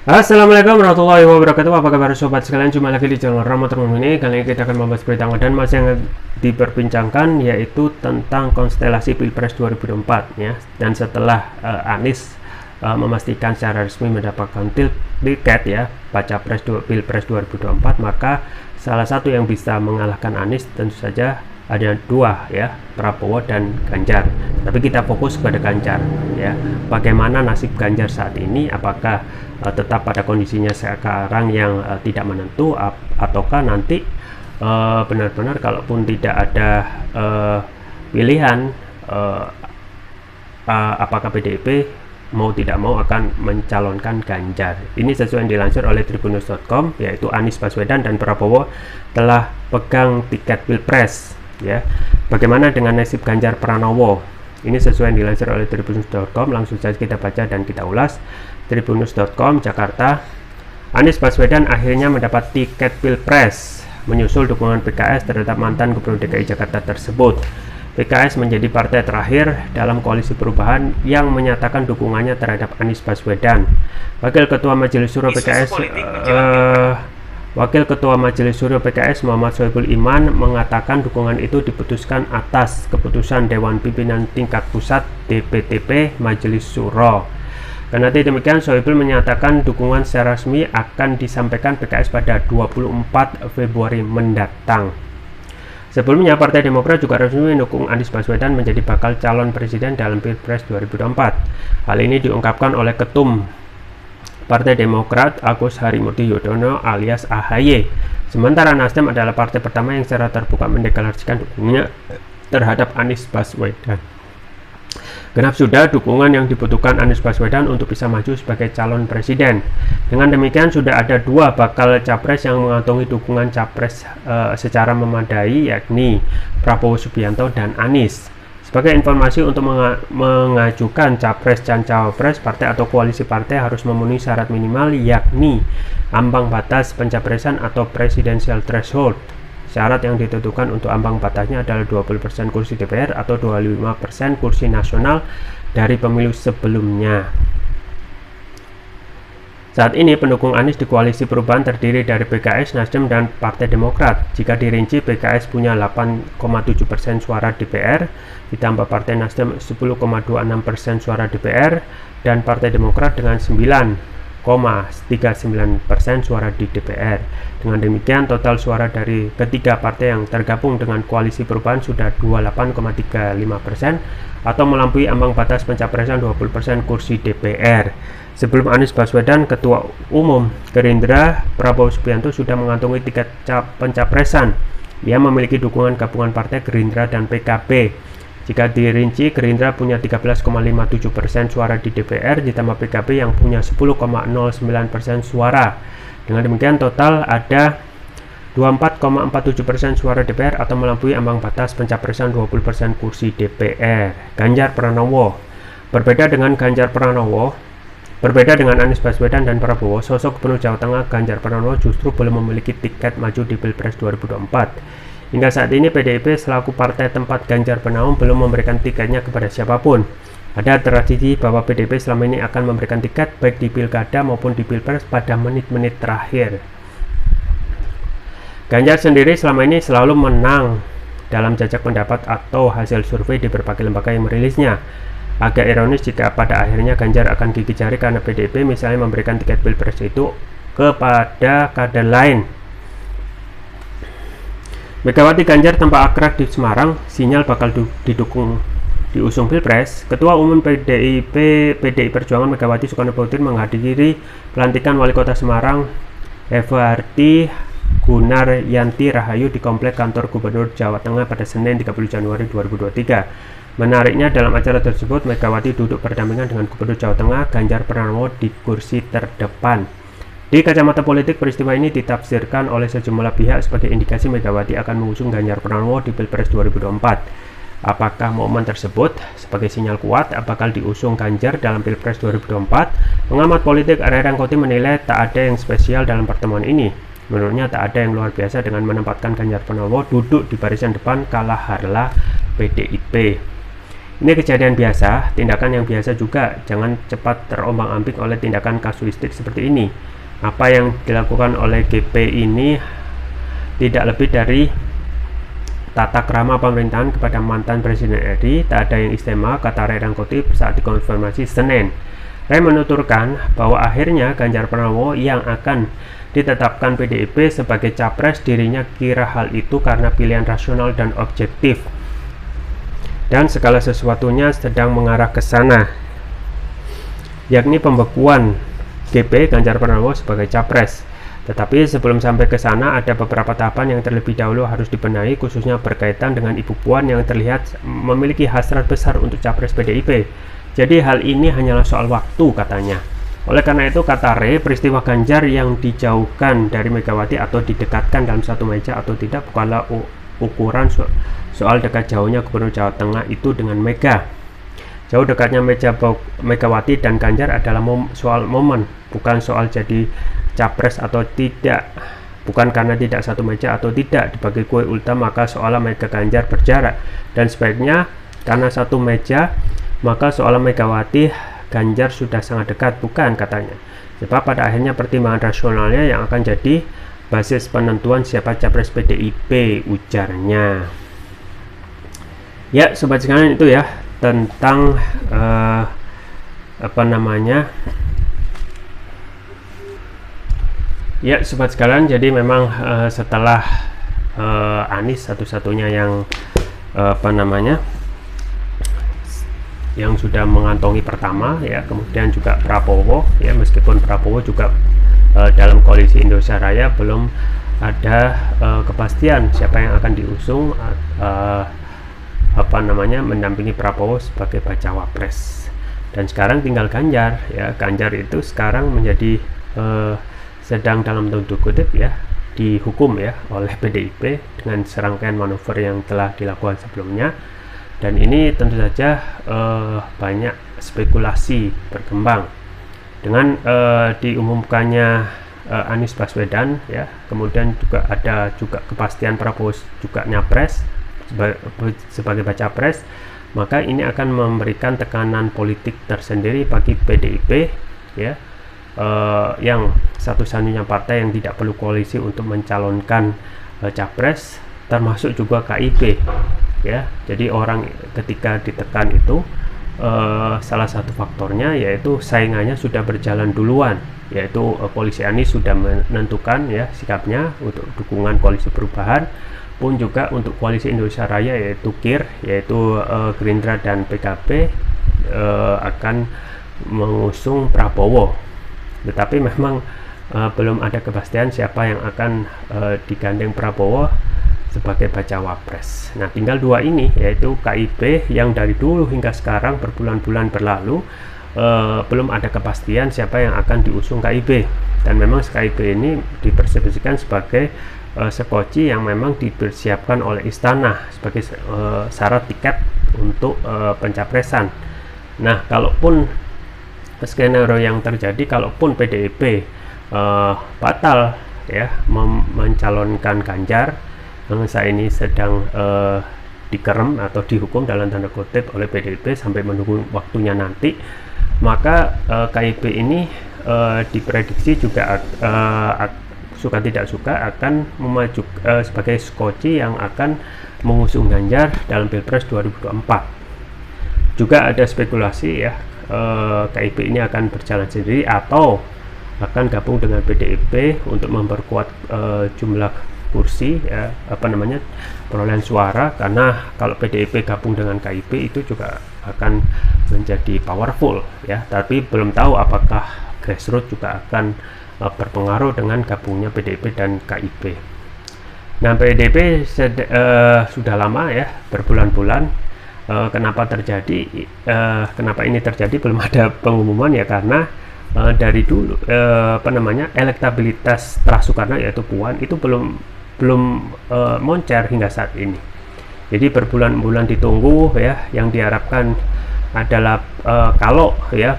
Assalamualaikum warahmatullahi wabarakatuh. Apa kabar sobat sekalian? Jumpa lagi di channel Rama Termum ini. Kali ini kita akan membahas berita dan masih yang diperbincangkan yaitu tentang konstelasi Pilpres 2024 ya. Dan setelah Anies memastikan secara resmi mendapatkan tiket ya baca Pilpres 2024, maka salah satu yang bisa mengalahkan Anies tentu saja ada dua ya, Prabowo dan Ganjar. Tapi kita fokus pada Ganjar ya. Bagaimana nasib Ganjar saat ini? Apakah tetap pada kondisinya sekarang yang tidak menentu, ataukah nanti benar-benar kalaupun tidak ada pilihan, apakah PDIP mau tidak mau akan mencalonkan Ganjar? Ini sesuai yang dilansir oleh tribunnews.com, yaitu Anies Baswedan dan Prabowo telah pegang tiket Pilpres ya. Bagaimana dengan nasib Ganjar Pranowo? Ini sesuai yang dilansir oleh tribunnews.com. Langsung saja kita baca dan kita ulas. Tribunnews.com Jakarta, Anies Baswedan akhirnya mendapat tiket Pilpres menyusul dukungan PKS terhadap mantan Gubernur DKI Jakarta tersebut. PKS menjadi partai terakhir dalam koalisi perubahan yang menyatakan dukungannya terhadap Anies Baswedan. Wakil Ketua Majelis Syuro PKS Muhammad Soebul Iman mengatakan dukungan itu diputuskan atas keputusan Dewan Pimpinan Tingkat Pusat DPTP Majelis Syuro. Karena demikian, Soebul menyatakan dukungan secara resmi akan disampaikan PKS pada 24 Februari mendatang. Sebelumnya, Partai Demokrat juga resmi mendukung Anies Baswedan menjadi bakal calon presiden dalam Pilpres 2024. Hal ini diungkapkan oleh Ketum Partai Demokrat Agus Harimurti Yudhoyono alias AHY. Sementara Nasdem adalah partai pertama yang secara terbuka mendeklarasikan dukungannya terhadap Anies Baswedan. Genap sudah dukungan yang dibutuhkan Anies Baswedan untuk bisa maju sebagai calon presiden. Dengan demikian sudah ada dua bakal capres yang mengantongi dukungan capres secara memadai, yakni Prabowo Subianto dan Anies. Sebagai informasi, untuk mengajukan capres dan cawapres, partai atau koalisi partai harus memenuhi syarat minimal, yakni ambang batas pencapresan atau presidential threshold. Syarat yang ditentukan untuk ambang batasnya adalah 20% kursi DPR atau 25% kursi nasional dari pemilu sebelumnya. Saat ini pendukung Anies di koalisi perubahan terdiri dari PKS, Nasdem, dan Partai Demokrat. Jika dirinci, PKS punya 8,7% suara DPR, ditambah Partai Nasdem 10,26% suara DPR, dan Partai Demokrat dengan 9,39% suara di DPR. Dengan demikian, total suara dari ketiga partai yang tergabung dengan koalisi perubahan sudah 28,35% atau melampaui ambang batas pencapresan 20% kursi DPR. Sebelum Anies Baswedan, Ketua Umum Gerindra Prabowo Subianto sudah mengantongi tiket pencapresan. Ia memiliki dukungan gabungan partai Gerindra dan PKB. Jika dirinci, Gerindra punya 13,57% suara di DPR, ditambah PKB yang punya 10,09% suara. Dengan demikian total ada 24,47% suara DPR atau melampaui ambang batas pencapresan 20% kursi DPR. Ganjar Pranowo. Berbeda dengan Anies Baswedan dan Prabowo, sosok Gubernur Jawa Tengah Ganjar Pranowo justru belum memiliki tiket maju di Pilpres 2024. Hingga saat ini PDIP selaku partai tempat Ganjar Pranowo belum memberikan tiketnya kepada siapapun. Ada tradisi bahwa PDIP selama ini akan memberikan tiket baik di Pilkada maupun di Pilpres pada menit-menit terakhir. Ganjar sendiri selama ini selalu menang dalam jajak pendapat atau hasil survei di berbagai lembaga yang merilisnya. Agak ironis jika pada akhirnya Ganjar akan gigit jari karena PDIP misalnya memberikan tiket Pilpres itu kepada kader lain. Megawati Ganjar tampak akrab di Semarang, sinyal bakal diusung Pilpres. Ketua Umum PDI Perjuangan Megawati Soekarnoputri menghadiri pelantikan Wali Kota Semarang Evarti Gunaryanti Rahayu di Komplek Kantor Gubernur Jawa Tengah pada Senin 30 Januari 2023. Menariknya, dalam acara tersebut Megawati duduk berdampingan dengan Gubernur Jawa Tengah Ganjar Pranowo di kursi terdepan. Di kacamata politik, peristiwa ini ditafsirkan oleh sejumlah pihak sebagai indikasi Megawati akan mengusung Ganjar Pranowo di Pilpres 2024. Apakah momen tersebut sebagai sinyal kuat bakal diusung Ganjar dalam Pilpres 2024? Pengamat politik Arya Rangkuti menilai tak ada yang spesial dalam pertemuan ini. Menurutnya tak ada yang luar biasa dengan menempatkan Ganjar Pranowo duduk di barisan depan kalah harlah PDIP. Ini kejadian biasa, tindakan yang biasa juga. Jangan cepat terombang-ambing oleh tindakan kasuistik seperti ini. Apa yang dilakukan oleh GP ini tidak lebih dari tata krama pemerintahan kepada mantan Presiden RI. Tak ada yang istimewa, kata Ray Rangkuti saat dikonfirmasi Senin. Ray menuturkan bahwa akhirnya Ganjar Pranowo yang akan ditetapkan PDIP sebagai capres, dirinya kira hal itu karena pilihan rasional dan objektif, dan segala sesuatunya sedang mengarah ke sana, yakni pembekuan GP Ganjar Pranowo sebagai capres. Tetapi sebelum sampai ke sana, ada beberapa tahapan yang terlebih dahulu harus dibenahi, khususnya berkaitan dengan Ibu Puan yang terlihat memiliki hasrat besar untuk capres PDIP. Jadi hal ini hanyalah soal waktu, katanya. Oleh karena itu, kata Ray, peristiwa Ganjar yang dijauhkan dari Megawati atau didekatkan dalam satu meja atau tidak bukanlah ukuran soal dekat jauhnya Gubernur Jawa Tengah itu dengan Mega. Jauh dekatnya Megawati dan Ganjar adalah soal momen, bukan soal jadi capres atau tidak. Bukan karena tidak satu meja atau tidak dibagi kue ulta maka soal Mega Ganjar berjarak, dan sebaiknya karena satu meja maka soal Megawati Ganjar sudah sangat dekat, bukan, katanya. Sebab pada akhirnya pertimbangan rasionalnya yang akan jadi basis penentuan siapa capres PDIP, ujarnya. Ya, sobat sekalian, itu ya tentang ya sobat sekalian, jadi memang setelah Anies satu-satunya yang yang sudah mengantongi pertama, ya, kemudian juga Prabowo, ya, meskipun Prabowo juga dalam koalisi Indonesia Raya belum ada kepastian siapa yang akan diusung mendampingi Prabowo sebagai bacawa pres. Dan sekarang tinggal Ganjar, ya. Ganjar itu sekarang menjadi sedang dalam tanda kutip, ya, dihukum, ya, oleh PDIP dengan serangkaian manuver yang telah dilakukan sebelumnya. Dan ini tentu saja banyak spekulasi berkembang dengan diumumkannya Anies Baswedan, ya, kemudian juga ada juga kepastian Prabowo juga nyapres sebagai baca pres, maka ini akan memberikan tekanan politik tersendiri bagi PDIP, ya, yang satu-satunya partai yang tidak perlu koalisi untuk mencalonkan capres, termasuk juga KIP, ya. Jadi orang ketika ditekan itu salah satu faktornya yaitu saingannya sudah berjalan duluan, yaitu koalisi Anies sudah menentukan, ya, sikapnya untuk dukungan koalisi perubahan, pun juga untuk koalisi Indonesia Raya yaitu KIR, yaitu Gerindra dan PKB akan mengusung Prabowo. Tetapi memang belum ada kepastian siapa yang akan digandeng Prabowo sebagai bacawa pres. Nah, tinggal dua ini, yaitu KIP yang dari dulu hingga sekarang berbulan-bulan berlalu belum ada kepastian siapa yang akan diusung KIP, dan memang KIP ini dipersepsikan sebagai sekoci yang memang dipersiapkan oleh istana sebagai syarat tiket untuk pencapresan. Nah, kalaupun skenario yang terjadi, kalaupun PDIP batal, ya, mencalonkan Ganjar, saat ini sedang dikerem atau dihukum dalam tanda kutip oleh PDIP sampai menunggu waktunya nanti, maka KIP ini diprediksi juga suka tidak suka akan memajuk sebagai skoci yang akan mengusung Ganjar dalam Pilpres 2024. Juga ada spekulasi, ya, KIP ini akan berjalan sendiri atau akan gabung dengan PDIP untuk memperkuat jumlah kursi, ya, perolehan suara, karena kalau PDIP gabung dengan KIP itu juga akan menjadi powerful, ya. Tapi belum tahu apakah grassroots juga akan berpengaruh dengan gabungnya PDIP dan KIP. Nah, PDIP sudah lama, ya, berbulan-bulan. Kenapa ini terjadi belum ada pengumuman, ya, karena dari dulu elektabilitas Trah Soekarno yaitu Puan itu belum moncer hingga saat ini. Jadi berbulan-bulan ditunggu, ya. Yang diharapkan adalah kalau, ya,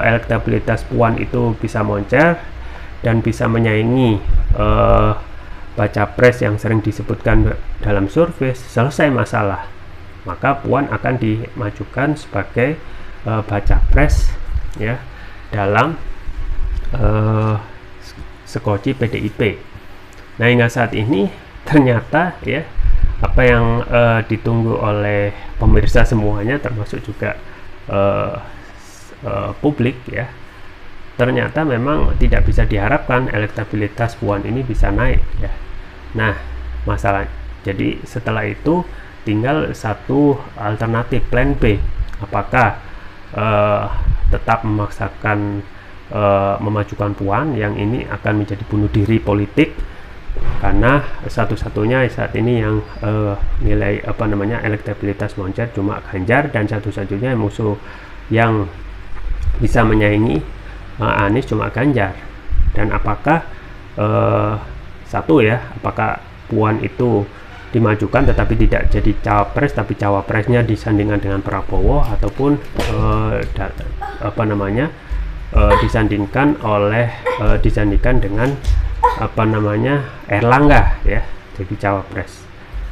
elektabilitas Puan itu bisa moncer dan bisa menyaingi baca pres yang sering disebutkan dalam survei, selesai masalah. maka Puan akan dimajukan sebagai baca pres ya dalam skoci PDIP. Nah, hingga saat ini ternyata ya apa yang ditunggu oleh pemirsa semuanya, termasuk juga publik ya, ternyata memang tidak bisa diharapkan elektabilitas Puan ini bisa naik ya. Nah, masalah jadi setelah itu tinggal satu alternatif, plan B. Apakah tetap memaksakan memajukan Puan yang ini akan menjadi bunuh diri politik, karena satu-satunya saat ini yang nilai elektabilitas moncer cuma Ganjar, dan satu-satunya musuh yang bisa menyaingi Anies cuma Ganjar. Dan apakah apakah Puan itu dimajukan tetapi tidak jadi cawapres, tapi cawapresnya disandingkan dengan Prabowo, ataupun disandingkan dengan Erlangga ya jadi cawapres,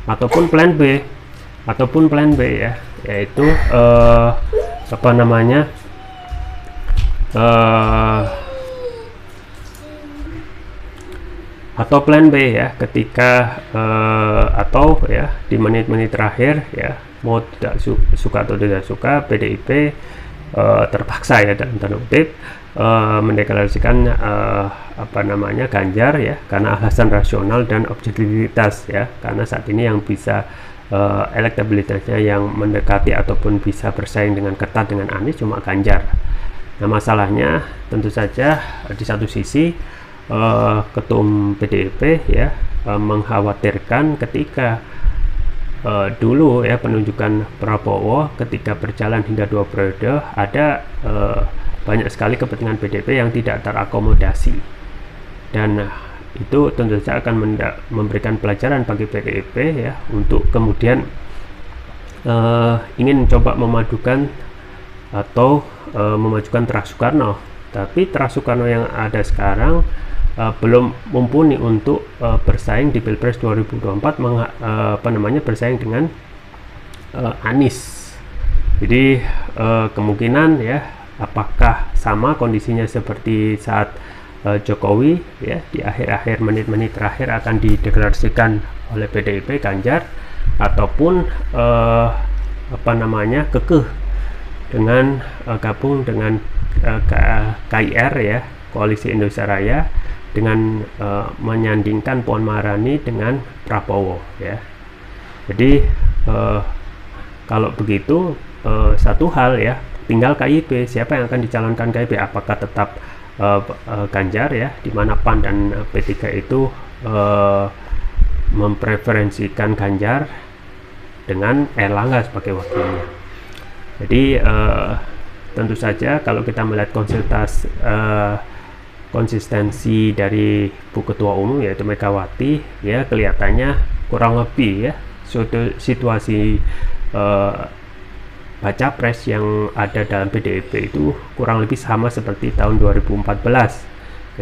ataupun plan B ya, yaitu atau plan B ya ketika atau ya di menit-menit terakhir ya, mau tidak suka atau tidak suka, PDIP terpaksa ya dalam tanda kutip mendeklarasikan Ganjar ya karena alasan rasional dan objektivitas ya, karena saat ini yang bisa elektabilitasnya yang mendekati ataupun bisa bersaing dengan ketat dengan Anies cuma Ganjar. Nah, masalahnya tentu saja di satu sisi ketum PDIP ya mengkhawatirkan ketika dulu ya penunjukan Prabowo ketika berjalan hingga 2 periode ada banyak sekali kepentingan PDIP yang tidak terakomodasi, dan itu tentu saja akan memberikan pelajaran bagi PDIP ya untuk kemudian ingin coba memadukan atau memajukan Teras Soekarno, tapi Teras Soekarno yang ada sekarang belum mumpuni untuk bersaing di Pilpres 2024 bersaing dengan Anies. Jadi kemungkinan ya apakah sama kondisinya seperti saat Jokowi ya di akhir-akhir menit-menit terakhir akan dideklarasikan oleh PDIP Ganjar, ataupun kekeh dengan gabung dengan KIR ya, Koalisi Indonesia Raya, dengan menyandingkan Puan Maharani dengan Prabowo ya. Jadi kalau begitu satu hal ya, tinggal KIP, siapa yang akan dicalonkan KIP, apakah tetap Ganjar ya, di mana PAN dan P3 itu mempreferensikan Ganjar dengan Erlangga sebagai wakilnya. Jadi tentu saja kalau kita melihat konsistensi dari Bu Ketua Umum yaitu Megawati ya, kelihatannya kurang lebih ya situasi baca pres yang ada dalam PDIP itu kurang lebih sama seperti tahun 2014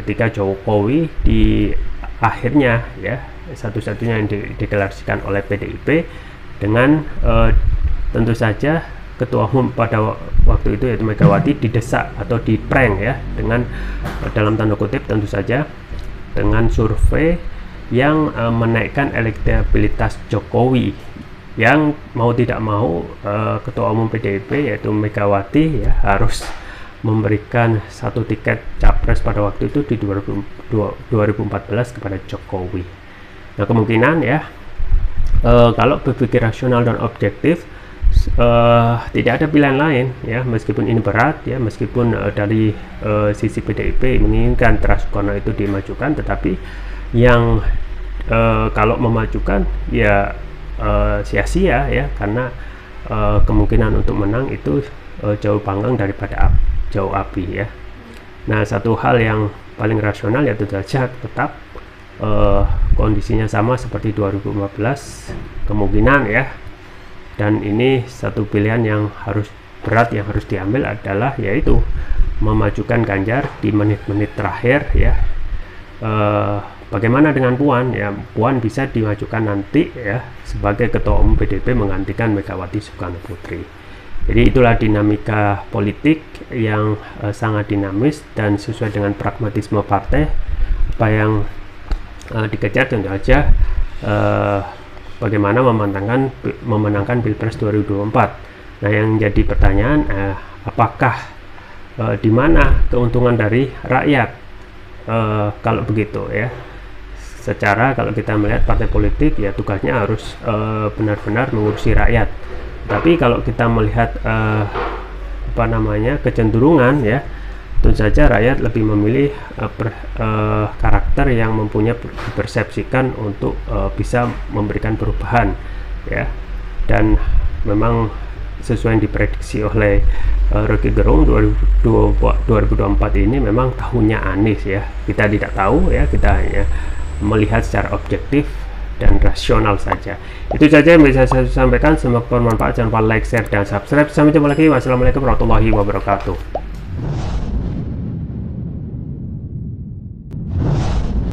ketika Jokowi di akhirnya ya satu-satunya yang dideklarasikan oleh PDIP dengan tentu saja Ketua Umum pada waktu itu yaitu Megawati didesak atau diprank ya dengan dalam tanda kutip tentu saja dengan survei yang menaikkan elektabilitas Jokowi, yang mau tidak mau Ketua Umum PDIP yaitu Megawati ya harus memberikan satu tiket capres pada waktu itu di 2014 kepada Jokowi. Nah, kemungkinan ya kalau berpikir rasional dan objektif tidak ada pilihan lain ya, meskipun ini berat ya, meskipun dari sisi PDIP menginginkan Teras Soekarno itu dimajukan, tetapi yang kalau memajukan ya sia-sia ya, karena kemungkinan untuk menang itu jauh panggang daripada jauh api ya. Nah, satu hal yang paling rasional yaitu saja tetap kondisinya sama seperti 2015 kemungkinan ya. Dan ini satu pilihan yang berat yang harus diambil adalah yaitu memajukan Ganjar di menit-menit terakhir ya, bagaimana dengan Puan? Ya, Puan bisa dimajukan nanti ya sebagai ketua umum PDIP menggantikan Megawati Soekarno Putri. Jadi itulah dinamika politik yang sangat dinamis dan sesuai dengan pragmatisme partai. Apa yang dikejar tentu saja bagaimana memenangkan Pilpres 2024. Nah, yang jadi pertanyaan, apakah di mana keuntungan dari rakyat kalau begitu ya? Secara kalau kita melihat partai politik ya tugasnya harus benar-benar mengurusi rakyat. Tapi kalau kita melihat kecenderungan ya, tentu saja rakyat lebih memilih karakter yang mempunyai dipersepsikan untuk bisa memberikan perubahan ya. Dan memang sesuai yang diprediksi oleh Rocky Gerung 2024 ini memang tahunnya Anies ya. Kita tidak tahu ya, kita hanya melihat secara objektif dan rasional saja. Itu saja yang bisa saya sampaikan, semoga bermanfaat. Jangan lupa like, share, dan subscribe. Sampai jumpa lagi. Wassalamualaikum warahmatullahi wabarakatuh.